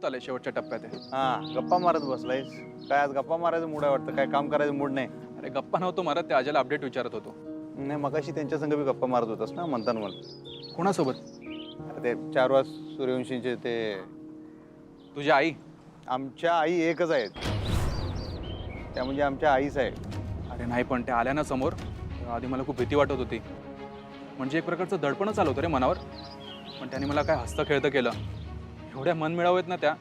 होत आलंय शेवटच्या टप्प्यात आहे. हा गप्पा मारत बसलायस काय? आज गप्पा मारायचं मूड आहे वाटतं, काय काम करायचं मूड नाही? अरे गप्पा नव्हतो मारत, त्या अजयला अपडेट विचारत होतो. नाही मगाशी त्यांच्या संग बी गप्पा मारत होतास ना म्हणताना मला. कोणासोबत? अरे ते 4 वाज सूर्यवंशींचे ते. तुझी आई? आमच्या आई एकच आहेत, त्या म्हणजे आमच्या आईच आहे. अरे नाही, पण त्या आल्या ना समोर तेव्हा आधी मला खूप भीती वाटत होती. म्हणजे एक प्रकारचं दडपणच आलं होतं रे मनावर. पण त्याने मला काय हसतं खेळतं केलं. एवढ्या मन मिळावेत ना त्या,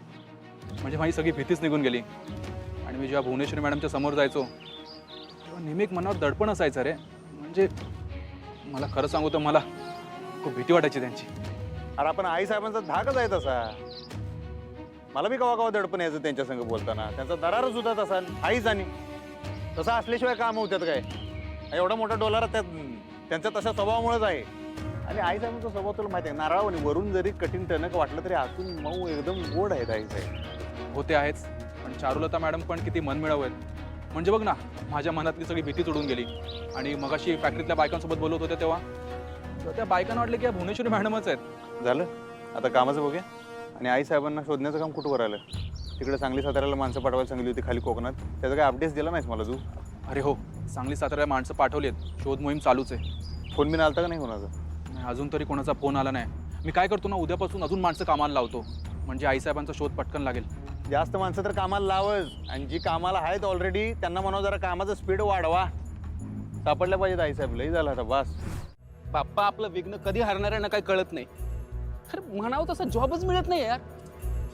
म्हणजे माझी सगळी भीतीच निघून गेली. आणि मी जेव्हा भुवनेश्वरी मॅडमच्या समोर जायचो तेव्हा नेहमी एक मनावर दडपण असायचं रे. म्हणजे मला खरं सांगू तर मला खूप भीती वाटायची त्यांची. अरे आपण आई साहेबांचा धाकच आहे तसा. मला बी कवा कवा दडपण यायचं त्यांच्या संग बोलताना. त्यांचा दरारच होता तसा आईच. आणि तसा असल्याशिवाय काम होतात काय? एवढा मोठा डोलारा त्यांचा तशा स्वभावामुळेच आहे. आणि आई साहेबांचा स्वभाव तुला माहिती आहे, नारळावानी वरून जरी कठीण टणक वाटलं तरी आतून मऊ एकदम गोड आहेत आई साहेब. होते आहेच, पण चारुलता मॅडम पण किती मन मिळावेत. म्हणजे बघ ना, माझ्या मनातली सगळी भीतीच उडून गेली. आणि मगाशी फॅक्टरीतल्या बायकांसोबत बोलत होत्या तेव्हा त्या बायकांना वाटलं की या भुवनेश्वरी मॅडमच आहेत. झालं आता कामाचं बघूया. आणि आई साहेबांना शोधण्याचं काम कुठं राहिलं? तिकडे सांगली साताऱ्याला माणसं पाठवायला सांगितली होती खाली कोकणात. त्याचा काय अपडेट्स दिला नाहीस मला तू? अरे हो, सांगली साताऱ्याला माणसं पाठवलीत, शोध मोहीम चालूच आहे. फोन बिन आलता का नाही कोणाचा? नाही, अजून तरी कोणाचा फोन आला नाही. मी काय करतो ना, उद्यापासून अजून माणसं कामाला लावतो, म्हणजे आईसाहेबांचा शोध पटकन लागेल. जास्त माणसं तर कामाला लावच. आणि जी कामाला आहेत ऑलरेडी त्यांना म्हणावं जरा कामाचं स्पीड वाढवा. सापडल्या पाहिजेत आई साहेब. लई झालं आता बस. बाप्पा आपलं विघ्न कधी हरणार आहे ना काही कळत नाही. अरे म्हणावं तसं जॉबच मिळत नाही यार.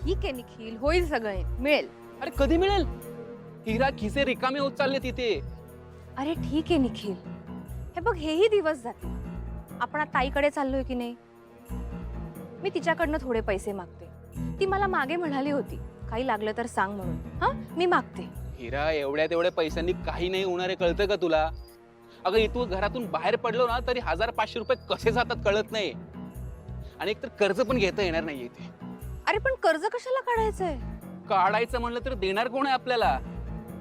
ठीक आहे निखिल, होईल सगळे, मिळेल. अरे कधी मिळेल? हिरा खिसे रिकामे होत चालले तिथे. अरे ठीक आहे निखिल, हे बघ हेही दिवस जातील. आपण आता ताईकडे चाललोय की नाही. मी तिच्याकडनं थोडे पैसे मागते. ती मला मागे म्हणाली होती काही लागलं तर सांग म्हणून. हा मी मागते. हिरा एवढ्या तेवढ्या पैशांनी काही नाही होणार आहे, कळतं का तुला? अगं इथून घरातून बाहेर पडलो ना तरी 1000-500 रुपये कसे जातात कळत नाही. आणि एकतर कर्ज पण घेता येणार नाही इथे. अरे पण कर्ज कशाला काढायचंय? काढायचं म्हणलं तर देणार कोण आहे आपल्याला?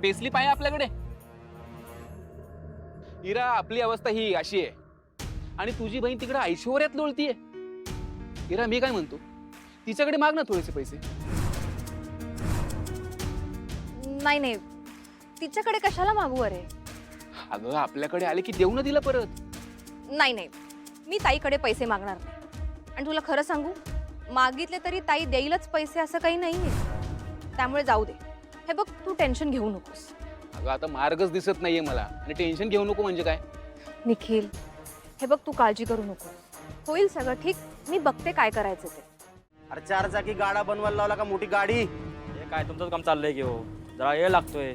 पेसली पाहिजे आपल्याकडे. हिरा आपली अवस्था ही अशी आहे आणि तुझी बहीण तिकडे ऐश्वर्यात लोळतीये. हिरा मी काय म्हणतो, तिच्याकडे माग ना थोडेसे पैसे. नाही नाही, तिच्याकडे कशाला मागू? अरे अगं आपल्याकडे आले की देऊ ना तिला परत. नाही नाही, मी ताईकडे पैसे मागणार नाही. आणि तुला खरं सांगू, मागितले तरी ताई देईलच पैसे असं काही नाहीये. त्यामुळे जाऊ दे. हे बघ तू टेन्शन घेऊ नकोस. अगं आता मार्गच दिसत नाहीये मला आणि टेन्शन घेऊ नको म्हणजे काय? निखिल हे बघ तू काळजी करू नको, होईल सगळं ठीक. मी बघते काय करायचं ते. अरे 4 चाकी गाडा बनवायला लावला का मोठी गाडी? हे काय तुमचं काम चाललंय की हो? जरा वेळ लागतोय.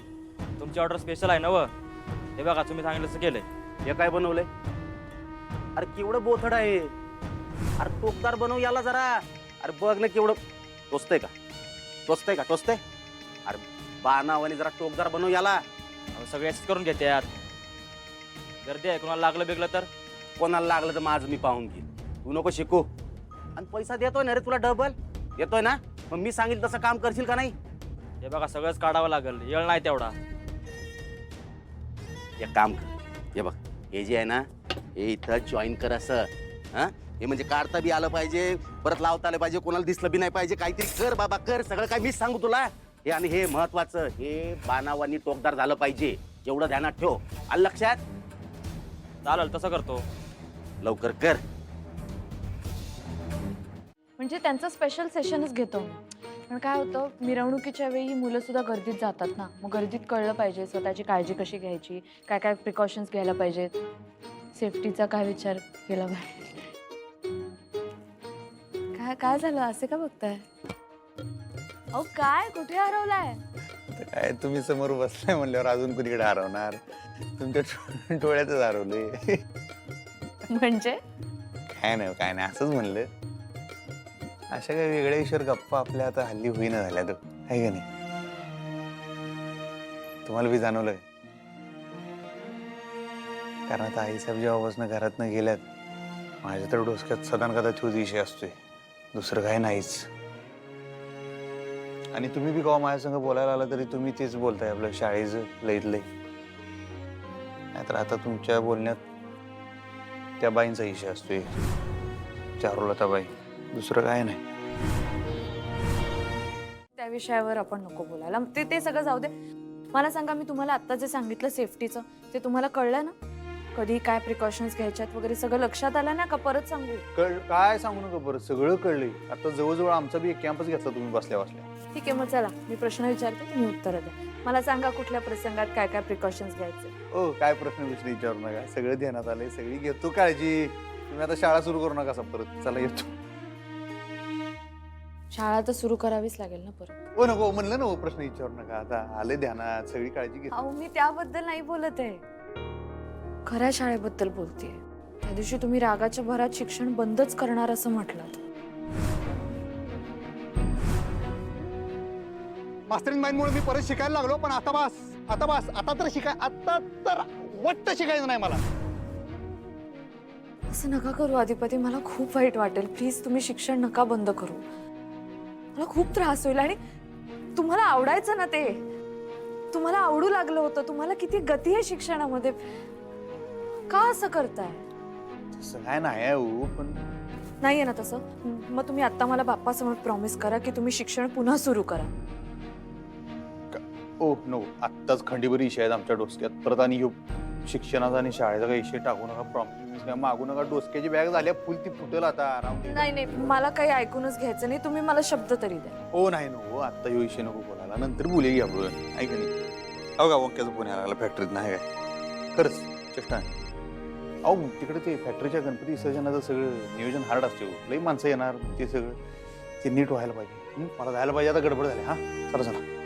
तुमची ऑर्डर स्पेशल आहे ना व? हे बघा तुम्ही सांगितलं तसं केलंय. हे काय बनवलंय? अरे केवढं बोथड आहे. अरे टोकदार बनव याला जरा. अरे बघ ना केवढं टोचतंय का? टोचतंय का? टोचतंय? अरे बाणावाने जरा टोकदार बनव याला. अहो, सगळे असेच करून घेते यात. गर्दी आहे, कोणाला लागलं बिगलं तर? कोणाला लागलं तर माझं मी पाहून घेईन. तू नको शिकू. आणि पैसा देतोय ना रे तुला डबल देतोय ना, मग मी सांगितलं तसं काम करशील का नाही? हे बघा सगळंच काढावं लागेल, येळ नाही तेवढा. एक काम कर, हे बघ हे जे आहे ना हे इथं जॉईन कर असं. हा हे म्हणजे काढता बी आलं पाहिजे, परत लावता आलं पाहिजे, कोणाला दिसलं बी नाही पाहिजे. काहीतरी कर बाबा कर, सगळं काय मीच सांगू तुला. हे आणि हे महत्वाचं, हे बाणावानी टोकदार झालं पाहिजे. एवढं ध्यानात ठेव. आलं लक्षात? चालेल तसं करतो. लवकर कर. म्हणजे त्यांचं स्पेशल सेशनच घेतो. पण काय होतं, मिरवणुकीच्या वेळी मुलं सुद्धा गर्दीत जातात ना. मग गर्दीत कळलं पाहिजे स्वतःची काळजी कशी घ्यायची, काय काय प्रिकॉशन्स घ्यायला पाहिजेत, सेफ्टीचा काय विचार केला पाहिजे. काय काय झालं असे का बघताय? अहो काय, कुठे हरवलाय? काय तुम्ही समोर बसलाय म्हणल्यावर अजून कुणीकडे हरवणार? तुमच्या डोळ्यातच हरवले. म्हणजे काय नाही असंच म्हणलं. अशा काही वेगळ्या विषयावर गप्पा आपल्या आता हल्ली होईना झाल्या तो आहे का नाही? तुम्हाला बी जाणवलंय? कारण आता आईसाहेब जेव्हापासून घरातनं गेल्यात माझ्या तर डोसक्यात सदान कदा तोच विषय असतोय, दुसरं काही नाहीच. आणि तुम्ही बी केव्हा माझ्या संग बोलायला आला तरी तुम्ही तेच बोलताय आपलं शाळेचं लईत लई. नाहीतर आता तुमच्या बोलण्यात त्या बाईंचा विषय असतोय, चारुलता बाई, दुसरं काय नाही. त्या विषयावर आपण नको बोलायला. ते सगळं जाऊ दे. मला सांगा, मी तुम्हाला आत्ता जे सांगितलं सेफ्टीचं, ते तुम्हाला कळलं ना? कधी काय प्रिकॉशन्स घ्यायच्यात वगैरे सगळं लक्षात आलं ना, का परत सांगू? काय सांगू नका बरं, सगळं कळलंय. आता जवळजवळ आमचा बी एक कॅम्पच घेतला तुम्ही बसल्या बसल्या. ठीक आहे, मग चला मी प्रश्न विचारते, तुम्ही उत्तरं द्या. मला सांगा, कुठल्या प्रसंगात काय काय प्रिकॉशन्स घ्यायचे? ओ काय प्रश्न विचारू नका, सगळं ध्यानात आलंय, सगळी घेतो काळजी. तुम्ही आता शाळा सुरू करू नका परत. चला येतो. शाळा तर सुरू करावीच लागेल ना परत. ओ नको म्हणलं ना, प्रश्न विचारू नका. आता आले ध्यानात, सगळी काळजी घेतो. अहो, मी त्याबद्दल नाही बोलत आहे, खऱ्या शाळेबद्दल बोलतेय. त्या दिवशी तुम्ही रागाच्या भरात शिक्षण बंदच करणार असं म्हटलं. मास्टरिंग माइंडमुळे मी परत शिकायला लागलो, पण आता बस. आता तर वाटत शिकायचं नाही मला. असं नका करू अधिपती, मला खूप वाईट वाटेल. प्लीज तुम्ही शिक्षण नका बंद करू, मला खूप त्रास होईल. आणि तुम्हाला आवडायचं ना ते, तुम्हाला आवडू लागलं होतं, तुम्हाला किती गती आहे शिक्षणामध्ये, का असं करताय? तसं काय नाही आहे हो, पण नाहीये ना तसं. मग तुम्ही आता मला बाप्पासमोर प्रॉमिस करा की तुम्ही शिक्षण पुन्हा सुरू करा. ओ नो, आत्ताच खंडीभर इशे आहेत आमच्या डोसक्यात. परत आणि ह्यो शिक्षणाचा आणि शाळेचा काही इशे टाकू नका. प्रॉमिस काय मागू नका. डोसक्याची बॅग झाल्या फुल, ती फुटेल आता. नाही, मला काही ऐकूनच घ्यायचं नाही. तुम्ही मला शब्द तरी द्या. ओ नाही नो, आता ह्यो इशे नको बोलायला, नंतर बोलूया आपण. ऐक नाही. अहो का वंक्याचं फोन यायला लागला फॅक्टरीत. नाही काय खरंच चेष्टा आहे. अहो तिकडे ते फॅक्टरीच्या गणपती विसर्जनाचं सगळं नियोजन हार्ड असते हो. लई माणसं येणार, ते सगळं ते नीट व्हायला पाहिजे. मला जायला पाहिजे, आता गडबड झाली. हा चला चला.